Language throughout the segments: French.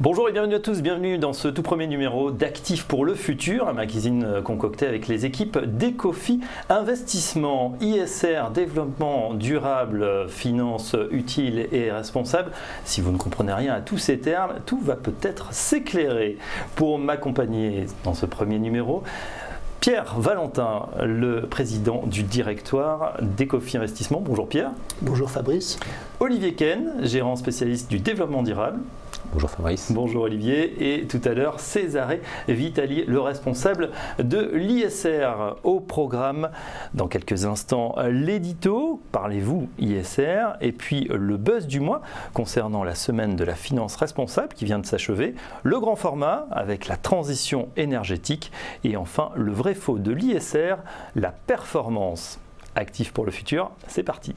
Bonjour et bienvenue à tous, bienvenue dans ce tout premier numéro d'Actifs pour le futur, un magazine concocté avec les équipes d'Ecofi Investissement, ISR, développement durable, finances utiles et responsables. Si vous ne comprenez rien à tous ces termes, tout va peut-être s'éclairer. Pour m'accompagner dans ce premier numéro, Pierre Valentin, le président du directoire d'Ecofi Investissement. Bonjour Pierre. Bonjour Fabrice. Olivier Ken, gérant spécialiste du développement durable. Bonjour Fabrice. Bonjour Olivier. Et tout à l'heure, Césaré Vitali, le responsable de l'ISR. Au programme, dans quelques instants, l'édito, parlez-vous ISR, et puis le buzz du mois concernant la semaine de la finance responsable qui vient de s'achever, le grand format avec la transition énergétique, et enfin le vrai faux de l'ISR, la performance. Actif pour le futur, c'est parti.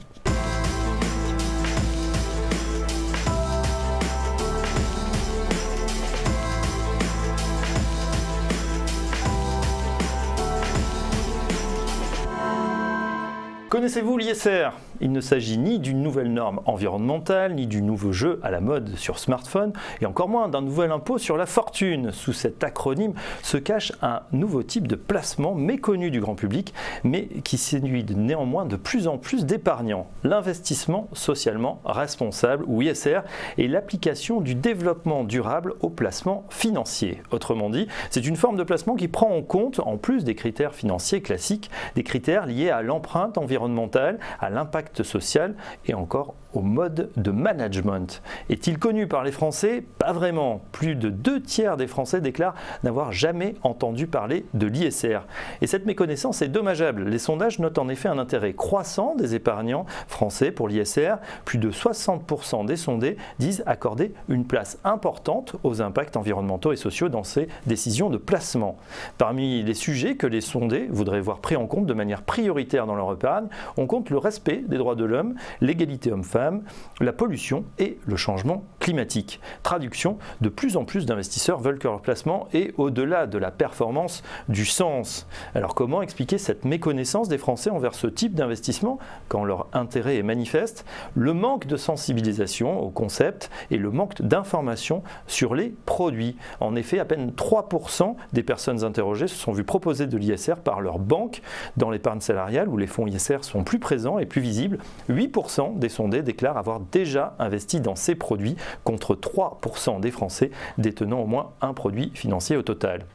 Connaissez-vous l'ISR? Il ne s'agit ni d'une nouvelle norme environnementale, ni du nouveau jeu à la mode sur smartphone, et encore moins d'un nouvel impôt sur la fortune. Sous cet acronyme se cache un nouveau type de placement méconnu du grand public, mais qui séduit néanmoins de plus en plus d'épargnants. L'investissement socialement responsable, ou ISR, est l'application du développement durable au placement financier. Autrement dit, c'est une forme de placement qui prend en compte, en plus des critères financiers classiques, des critères liés à l'empreinte environnementale, à l'impact social et encore au mode de management. Est-il connu par les Français? Pas vraiment. Plus de 2/3 des Français déclarent n'avoir jamais entendu parler de l'ISR. Et cette méconnaissance est dommageable. Les sondages notent en effet un intérêt croissant des épargnants français pour l'ISR. Plus de 60% des sondés disent accorder une place importante aux impacts environnementaux et sociaux dans ces décisions de placement. Parmi les sujets que les sondés voudraient voir pris en compte de manière prioritaire dans leur épargne, on compte le respect des droits de l'homme, l'égalité homme-femme, la pollution et le changement climatique. Traduction, de plus en plus d'investisseurs veulent que leur placement ait, au-delà de la performance, du sens. Alors comment expliquer cette méconnaissance des Français envers ce type d'investissement quand leur intérêt est manifeste? Le manque de sensibilisation au concept et le manque d'informations sur les produits. En effet, à peine 3% des personnes interrogées se sont vues proposer de l'ISR par leur banque dans l'épargne salariale où les fonds ISR sont plus présents et plus visibles. 8% des sondés déclarent avoir déjà investi dans ces produits contre 3% des Français détenant au moins un produit financier au total.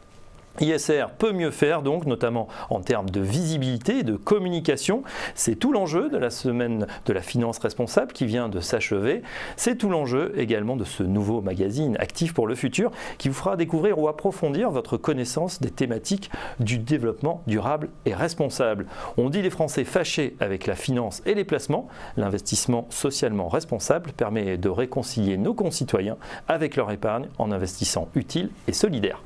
ISR peut mieux faire donc, notamment en termes de visibilité et de communication. C'est tout l'enjeu de la semaine de la finance responsable qui vient de s'achever. C'est tout l'enjeu également de ce nouveau magazine Actifs pour le futur qui vous fera découvrir ou approfondir votre connaissance des thématiques du développement durable et responsable. On dit les Français fâchés avec la finance et les placements. L'investissement socialement responsable permet de réconcilier nos concitoyens avec leur épargne en investissant utile et solidaire.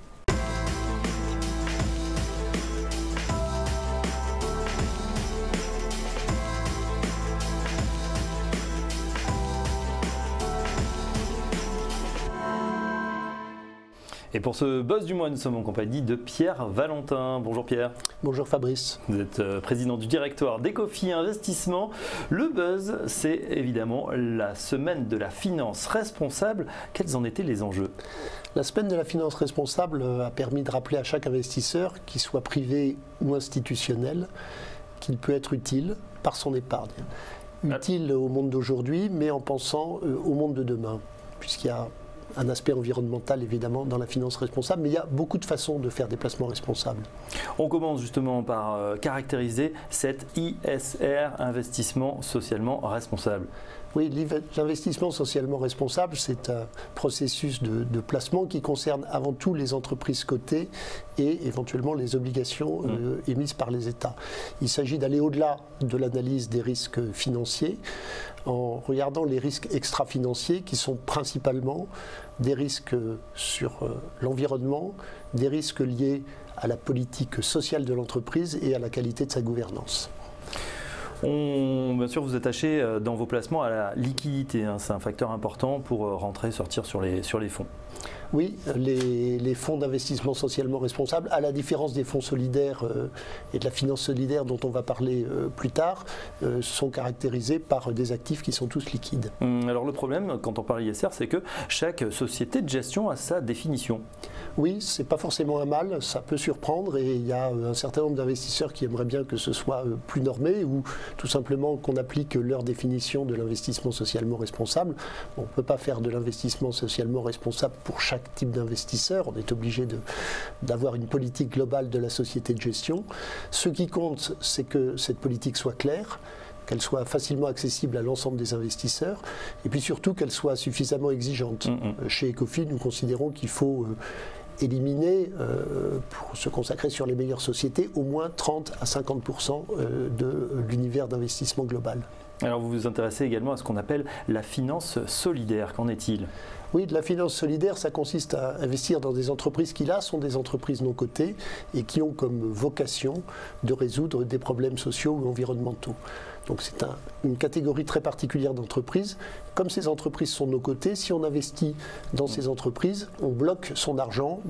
Et pour ce buzz du mois, nous sommes en compagnie de Pierre Valentin. Bonjour Pierre. Bonjour Fabrice. Vous êtes président du directoire d'Ecofi Investissement. Le buzz, c'est évidemment la semaine de la finance responsable. Quels en étaient les enjeux? La semaine de la finance responsable a permis de rappeler à chaque investisseur, qu'il soit privé ou institutionnel, qu'il peut être utile par son épargne. Utile au monde d'aujourd'hui, mais en pensant au monde de demain, puisqu'il y a un aspect environnemental évidemment dans la finance responsable, mais il y a beaucoup de façons de faire des placements responsables. On commence justement par caractériser cet ISR, investissement socialement responsable. Oui, l'investissement socialement responsable, c'est un processus de placement qui concerne avant tout les entreprises cotées et éventuellement les obligations émises par les États. Il s'agit d'aller au-delà de l'analyse des risques financiers en regardant les risques extra-financiers qui sont principalement des risques sur l'environnement, des risques liés à la politique sociale de l'entreprise et à la qualité de sa gouvernance. Bien sûr, vous attachez dans vos placements à la liquidité. C'est un facteur important pour rentrer, sortir sur les fonds. Oui, les fonds d'investissement socialement responsables, à la différence des fonds solidaires et de la finance solidaire dont on va parler plus tard, sont caractérisés par des actifs qui sont tous liquides. Alors le problème, quand on parle ISR, c'est que chaque société de gestion a sa définition. Oui, c'est pas forcément un mal, ça peut surprendre et il y a un certain nombre d'investisseurs qui aimeraient bien que ce soit plus normé ou tout simplement qu'on applique leur définition de l'investissement socialement responsable. On ne peut pas faire de l'investissement socialement responsable pour chaque type d'investisseur, on est obligé d'avoir une politique globale de la société de gestion. Ce qui compte, c'est que cette politique soit claire, qu'elle soit facilement accessible à l'ensemble des investisseurs et puis surtout qu'elle soit suffisamment exigeante. Chez Ecofin, nous considérons qu'il faut éliminer, pour se consacrer sur les meilleures sociétés, au moins 30 à 50% de l'univers d'investissement global. Alors vous vous intéressez également à ce qu'on appelle la finance solidaire, qu'en est-il ? Oui, de la finance solidaire, ça consiste à investir dans des entreprises qui, là, sont des entreprises non cotées et qui ont comme vocation de résoudre des problèmes sociaux ou environnementaux. Donc c'est une catégorie très particulière d'entreprises. Comme ces entreprises sont non cotées, si on investit dans ces entreprises, on bloque son argent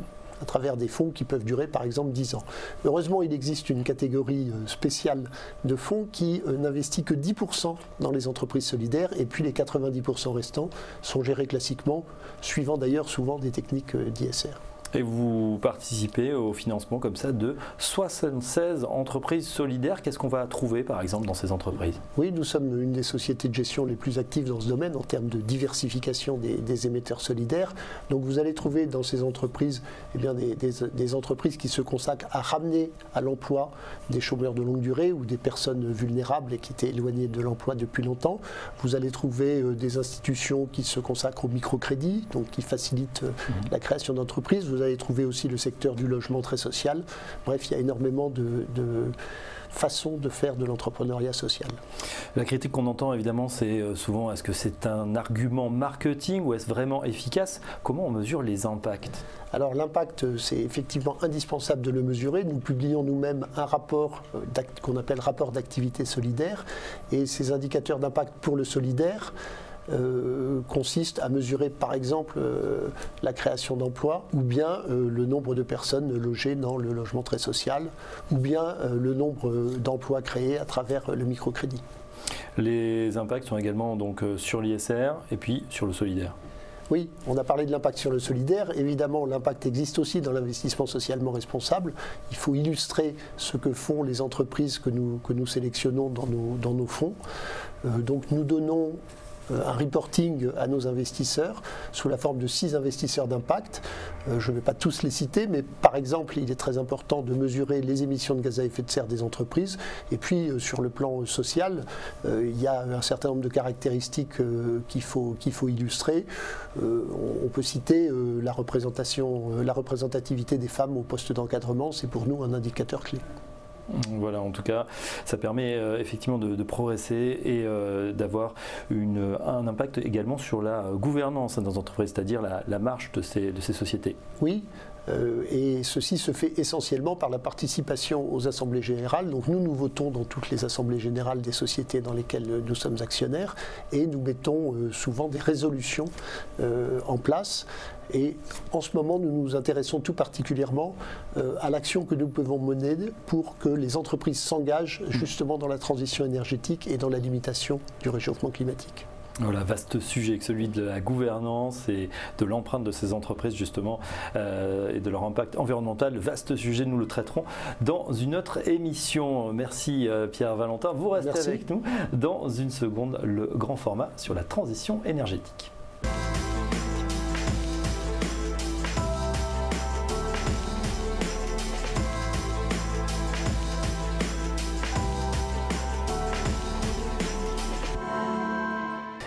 à travers des fonds qui peuvent durer par exemple 10 ans. Heureusement, il existe une catégorie spéciale de fonds qui n'investit que 10% dans les entreprises solidaires et puis les 90% restants sont gérés classiquement, suivant d'ailleurs souvent des techniques d'ISR. Et vous participez au financement comme ça de 76 entreprises solidaires. Qu'est-ce qu'on va trouver par exemple dans ces entreprises? Oui, nous sommes une des sociétés de gestion les plus actives dans ce domaine en termes de diversification des émetteurs solidaires. Donc vous allez trouver dans ces entreprises des entreprises qui se consacrent à ramener à l'emploi des chômeurs de longue durée ou des personnes vulnérables et qui étaient éloignées de l'emploi depuis longtemps. Vous allez trouver des institutions qui se consacrent au microcrédit, donc qui facilitent la création d'entreprises. Vous allez trouver aussi le secteur du logement très social. Bref, il y a énormément de façons de faire de l'entrepreneuriat social. La critique qu'on entend évidemment, c'est souvent est-ce que c'est un argument marketing ou est-ce vraiment efficace? Comment on mesure les impacts? Alors l'impact, c'est effectivement indispensable de le mesurer. Nous publions nous-mêmes un rapport qu'on appelle rapport d'activité solidaire et ces indicateurs d'impact pour le solidaire consiste à mesurer par exemple la création d'emplois ou bien le nombre de personnes logées dans le logement très social ou bien le nombre d'emplois créés à travers le microcrédit. Les impacts sont également donc sur l'ISR et puis sur le solidaire. Oui, on a parlé de l'impact sur le solidaire. Évidemment, l'impact existe aussi dans l'investissement socialement responsable. Il faut illustrer ce que font les entreprises que nous sélectionnons dans nos fonds. Donc nous donnons un reporting à nos investisseurs sous la forme de 6 investisseurs d'impact. Je ne vais pas tous les citer, mais par exemple, il est très important de mesurer les émissions de gaz à effet de serre des entreprises. Et puis, sur le plan social, il y a un certain nombre de caractéristiques qu'il faut illustrer. On peut citer la représentativité des femmes au poste d'encadrement. C'est pour nous un indicateur clé. Voilà, en tout cas, ça permet effectivement de progresser et d'avoir un impact également sur la gouvernance dans les entreprises, c'est-à-dire la marche de ces sociétés. Oui. Et ceci se fait essentiellement par la participation aux assemblées générales. Donc nous votons dans toutes les assemblées générales des sociétés dans lesquelles nous sommes actionnaires et nous mettons souvent des résolutions en place. Et en ce moment, nous nous intéressons tout particulièrement à l'action que nous pouvons mener pour que les entreprises s'engagent justement dans la transition énergétique et dans la limitation du réchauffement climatique. Voilà, vaste sujet, celui de la gouvernance et de l'empreinte de ces entreprises justement et de leur impact environnemental. Vaste sujet, nous le traiterons dans une autre émission. Merci Pierre Valentin. Vous restez avec nous dans une seconde, le grand format sur la transition énergétique.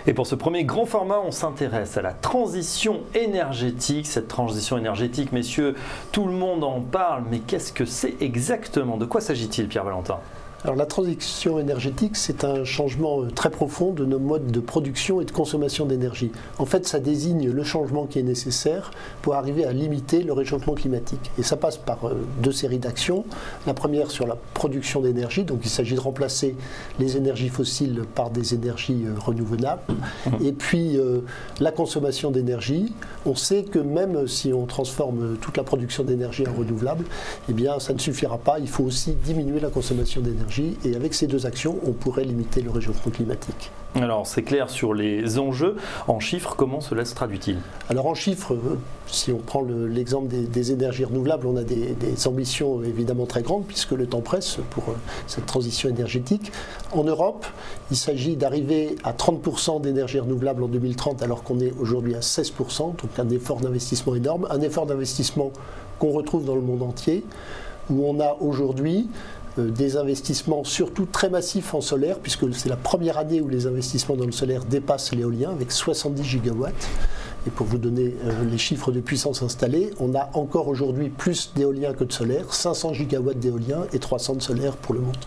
Et pour ce premier grand format, on s'intéresse à la transition énergétique. Cette transition énergétique, messieurs, tout le monde en parle, mais qu'est-ce que c'est exactement? De quoi s'agit-il, Pierre Valentin? Alors la transition énergétique, c'est un changement très profond de nos modes de production et de consommation d'énergie. En fait, ça désigne le changement qui est nécessaire pour arriver à limiter le réchauffement climatique. Et ça passe par deux séries d'actions. La première sur la production d'énergie, donc il s'agit de remplacer les énergies fossiles par des énergies renouvelables. Et puis la consommation d'énergie. On sait que même si on transforme toute la production d'énergie en renouvelable, eh bien ça ne suffira pas. Il faut aussi diminuer la consommation d'énergie. Et avec ces deux actions, on pourrait limiter le réchauffement climatique. Alors c'est clair sur les enjeux. En chiffres, comment cela se traduit-il? Alors en chiffres, si on prend l'exemple des énergies renouvelables, on a des ambitions évidemment très grandes puisque le temps presse pour cette transition énergétique. En Europe, il s'agit d'arriver à 30% d'énergie renouvelable en 2030 alors qu'on est aujourd'hui à 16%, donc un effort d'investissement énorme, un effort d'investissement qu'on retrouve dans le monde entier, où on a aujourd'hui des investissements surtout très massifs en solaire, puisque c'est la première année où les investissements dans le solaire dépassent l'éolien, avec 70 gigawatts. Et pour vous donner les chiffres de puissance installée, on a encore aujourd'hui plus d'éolien que de solaire, 500 gigawatts d'éolien et 300 de solaire pour le monde.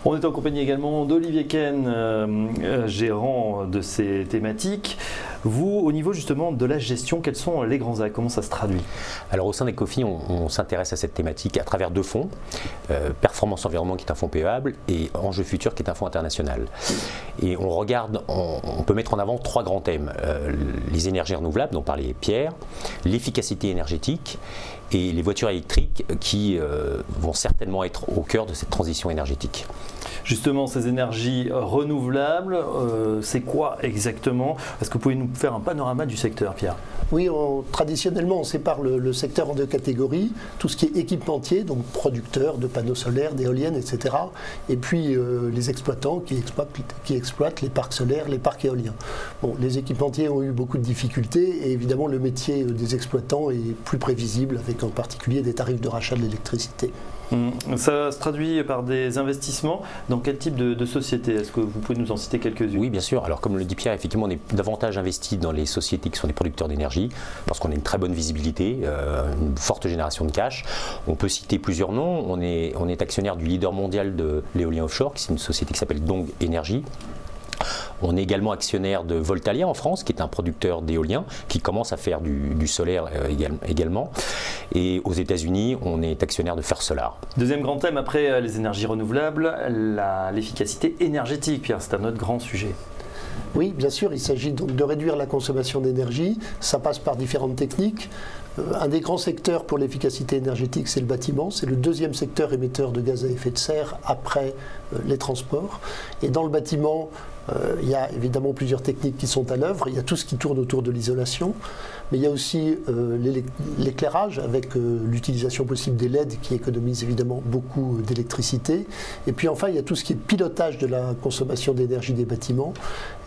On est en compagnie également d'Olivier Ken, gérant de ces thématiques. Vous, au niveau justement de la gestion, quels sont les grands axes? Comment ça se traduit? Alors au sein d'Ecofi, on s'intéresse à cette thématique à travers deux fonds. Performance Environnement qui est un fonds PEAble et Enjeux Futurs qui est un fonds international. Et on regarde, on peut mettre en avant trois grands thèmes. Les énergies renouvelables dont parlait Pierre, l'efficacité énergétique et les voitures électriques qui vont certainement être au cœur de cette transition énergétique. Justement, ces énergies renouvelables, c'est quoi exactement? Est-ce que vous pouvez nous faire un panorama du secteur, Pierre? Oui, traditionnellement, on sépare le secteur en deux catégories. Tout ce qui est équipementier, donc producteurs de panneaux solaires, d'éoliennes, etc. Et puis les exploitants qui exploitent les parcs solaires, les parcs éoliens. Bon, les équipementiers ont eu beaucoup de difficultés et évidemment le métier des exploitants est plus prévisible avec en particulier des tarifs de rachat de l'électricité. Ça se traduit par des investissements. Dans quel type de société? Est-ce que vous pouvez nous en citer quelques-unes? Oui, bien sûr. Alors comme le dit Pierre, effectivement, on est davantage investi dans les sociétés qui sont des producteurs d'énergie parce qu'on a une très bonne visibilité, une forte génération de cash. On peut citer plusieurs noms. On est actionnaire du leader mondial de l'éolien offshore, qui est une société qui s'appelle Dong Energy. On est également actionnaire de Voltalia en France, qui est un producteur d'éolien, qui commence à faire du solaire également. Et aux États-Unis, on est actionnaire de First Solar. Deuxième grand thème, après les énergies renouvelables, l'efficacité énergétique. Pierre, c'est un autre grand sujet. Oui, bien sûr, il s'agit donc de réduire la consommation d'énergie. Ça passe par différentes techniques. Un des grands secteurs pour l'efficacité énergétique, c'est le bâtiment. C'est le deuxième secteur émetteur de gaz à effet de serre après les transports. Et dans le bâtiment, il y a évidemment plusieurs techniques qui sont à l'œuvre. Il y a tout ce qui tourne autour de l'isolation, mais il y a aussi l'éclairage avec l'utilisation possible des LED qui économisent évidemment beaucoup d'électricité. Et puis enfin, il y a tout ce qui est pilotage de la consommation d'énergie des bâtiments.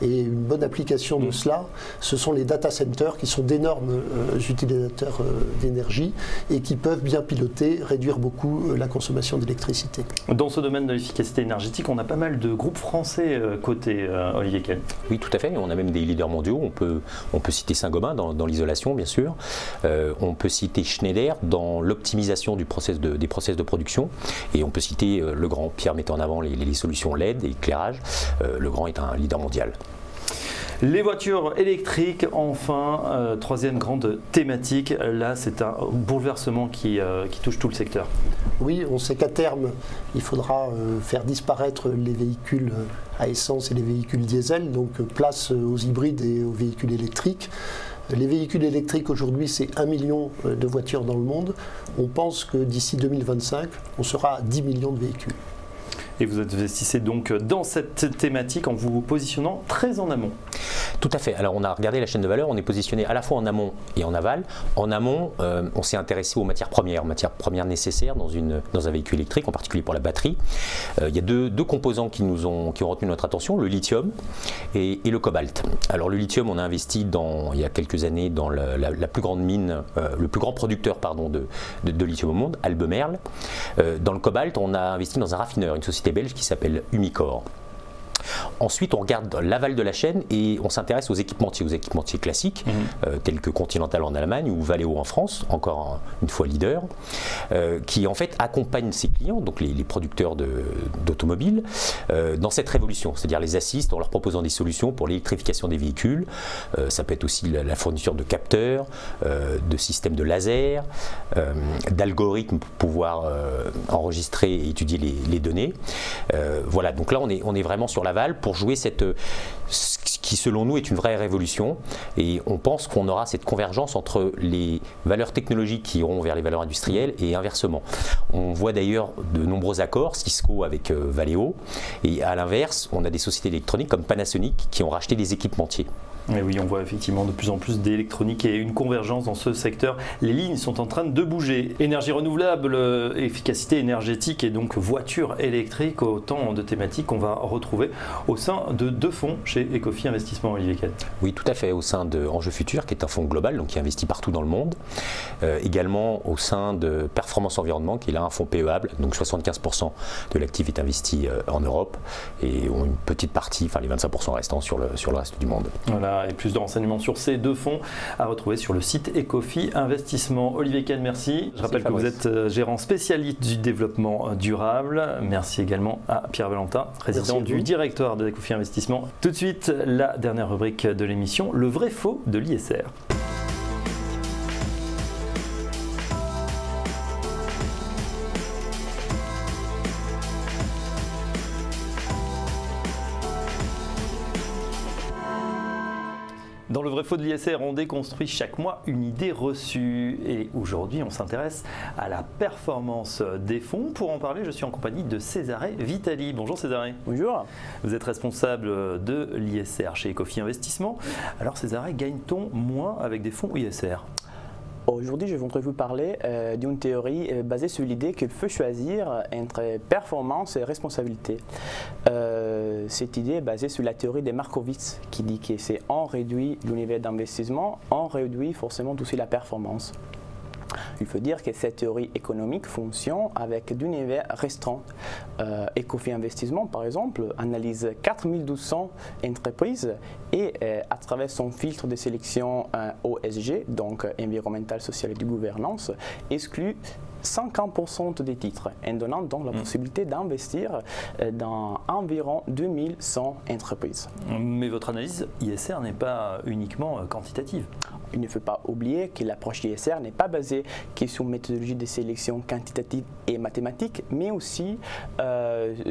Et une bonne application de cela, ce sont les data centers qui sont d'énormes utilisateurs d'énergie et qui peuvent bien piloter, réduire beaucoup la consommation d'électricité. Dans ce domaine de l'efficacité énergétique, on a pas mal de groupes français cotés, Olivier Ken. Oui, tout à fait. On a même des leaders mondiaux. On peut citer Saint-Gobain dans l'isolation, bien sûr. On peut citer Schneider dans l'optimisation des process de production. Et on peut citer Legrand. Pierre mettait en avant les solutions LED et éclairage. Legrand est un leader mondial. Les voitures électriques, enfin, troisième grande thématique. Là, c'est un bouleversement qui touche tout le secteur. Oui, on sait qu'à terme, il faudra faire disparaître les véhicules à essence et les véhicules diesel, donc place aux hybrides et aux véhicules électriques. Les véhicules électriques aujourd'hui, c'est 1 million de voitures dans le monde. On pense que d'ici 2025, on sera à 10 millions de véhicules. Et vous investissez donc dans cette thématique en vous positionnant très en amont. Tout à fait. Alors on a regardé la chaîne de valeur, on est positionné à la fois en amont et en aval. En amont, on s'est intéressé aux matières premières nécessaires dans un véhicule électrique, en particulier pour la batterie. Il y a deux composants qui ont retenu notre attention, le lithium et le cobalt. Alors le lithium, on a investi il y a quelques années dans la plus grande mine, le plus grand producteur de lithium au monde, Albemarle. Dans le cobalt, on a investi dans un raffineur, une société belge qui s'appelle Umicore. Ensuite, on regarde l'aval de la chaîne et on s'intéresse aux équipementiers classiques, tels que Continental en Allemagne ou Valeo en France, encore une fois leader, qui en fait accompagnent ses clients, donc les producteurs d'automobiles, dans cette révolution, c'est-à-dire les assistent en leur proposant des solutions pour l'électrification des véhicules. Ça peut être aussi la fourniture de capteurs, de systèmes de laser, d'algorithmes pour pouvoir enregistrer et étudier les données. Voilà, donc là on est vraiment sur l'aval pour jouer ce qui selon nous est une vraie révolution, et on pense qu'on aura cette convergence entre les valeurs technologiques qui iront vers les valeurs industrielles et inversement. On voit d'ailleurs de nombreux accords, Cisco avec Valeo, et à l'inverse on a des sociétés électroniques comme Panasonic qui ont racheté des équipementiers. Et oui, on voit effectivement de plus en plus d'électronique et une convergence dans ce secteur. Les lignes sont en train de bouger. Énergie renouvelable, efficacité énergétique et donc voiture électrique, autant de thématiques qu'on va retrouver au sein de deux fonds chez Ecofi Investissement, Olivier Kahn. Oui, tout à fait, au sein de Enjeux Futurs, qui est un fonds global, donc qui investit partout dans le monde. Également au sein de Performance Environnement, qui est là un fonds PEable, donc 75% de l'actif est investi en Europe et ont une petite partie, enfin les 25% restants sur le reste du monde. Voilà. Et plus de renseignements sur ces deux fonds à retrouver sur le site Ecofi Investissement. Olivier Kahn, merci. Je rappelle que vous êtes gérant spécialiste du développement durable. Merci également à Pierre Valentin, président du directoire de Ecofi Investissement. Tout de suite, la dernière rubrique de l'émission, le vrai faux de l'ISR. Dans le vrai faux de l'ISR, on déconstruit chaque mois une idée reçue. Et aujourd'hui, on s'intéresse à la performance des fonds. Pour en parler, je suis en compagnie de Cesare Vitali. Bonjour Cesare. Bonjour. Vous êtes responsable de l'ISR chez Ecofi Investissement. Alors Cesare, gagne-t-on moins avec des fonds ISR ? Aujourd'hui, je voudrais vous parler d'une théorie basée sur l'idée qu'il faut choisir entre performance et responsabilité. Cette idée est basée sur la théorie de Markowitz qui dit que c'est on réduit l'univers d'investissement, on réduit forcément aussi la performance. Il faut dire que cette théorie économique fonctionne avec d'univers restreint. Ecofi Investissement, par exemple, analyse 4200 entreprises et à travers son filtre de sélection OSG, donc environnemental, social et de gouvernance, exclut 50% des titres, en donnant donc la possibilité d'investir dans environ 2100 entreprises. Mais votre analyse ISR n'est pas uniquement quantitative. Il ne faut pas oublier que l'approche ISR n'est pas basée sur une méthodologie de sélection quantitative et mathématique, mais aussi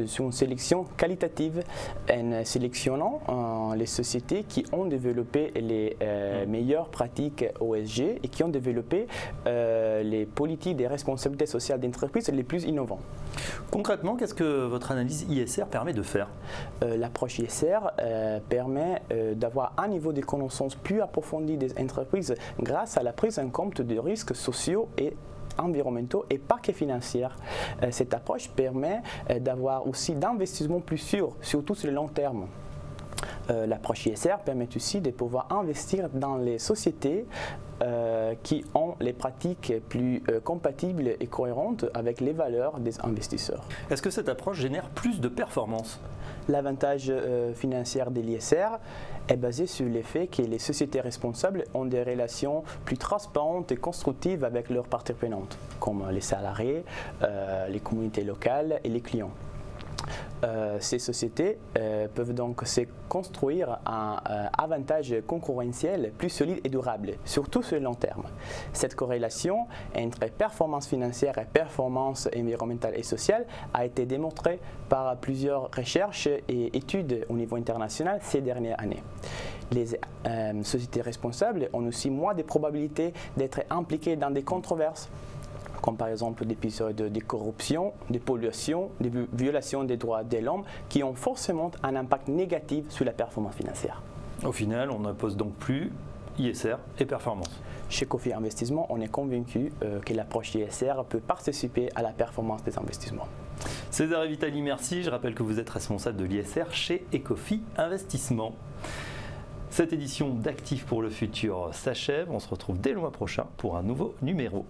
sur une sélection qualitative en sélectionnant les sociétés qui ont développé les meilleures pratiques OSG et qui ont développé les politiques de responsabilité sociale d'entreprise les plus innovantes. Concrètement, qu'est-ce que votre analyse ISR permet de faire ? L'approche ISR permet d'avoir un niveau de connaissance plus approfondi des entreprises grâce à la prise en compte des risques sociaux et environnementaux et pas que financiers. Cette approche permet d'avoir aussi d'investissements plus sûrs, surtout sur le long terme. L'approche ISR permet aussi de pouvoir investir dans les sociétés qui ont les pratiques plus compatibles et cohérentes avec les valeurs des investisseurs. Est-ce que cette approche génère plus de performance ? L'avantage financier de l'ISR est basé sur le fait que les sociétés responsables ont des relations plus transparentes et constructives avec leurs parties prenantes, comme les salariés, les communautés locales et les clients. Ces sociétés peuvent donc se construire un avantage concurrentiel plus solide et durable, surtout sur le long terme. Cette corrélation entre performance financière et performance environnementale et sociale a été démontrée par plusieurs recherches et études au niveau international ces dernières années. Les sociétés responsables ont aussi moins de probabilités d'être impliquées dans des controverses, comme par exemple des épisodes de corruption, de pollution, de violation des droits de l'homme, qui ont forcément un impact négatif sur la performance financière. Au final, on n'impose donc plus ISR et performance. Chez Ecofi Investissement, on est convaincu que l'approche ISR peut participer à la performance des investissements. Cesare Vitali, merci. Je rappelle que vous êtes responsable de l'ISR chez Ecofi Investissement. Cette édition d'Actifs pour le futur s'achève. On se retrouve dès le mois prochain pour un nouveau numéro.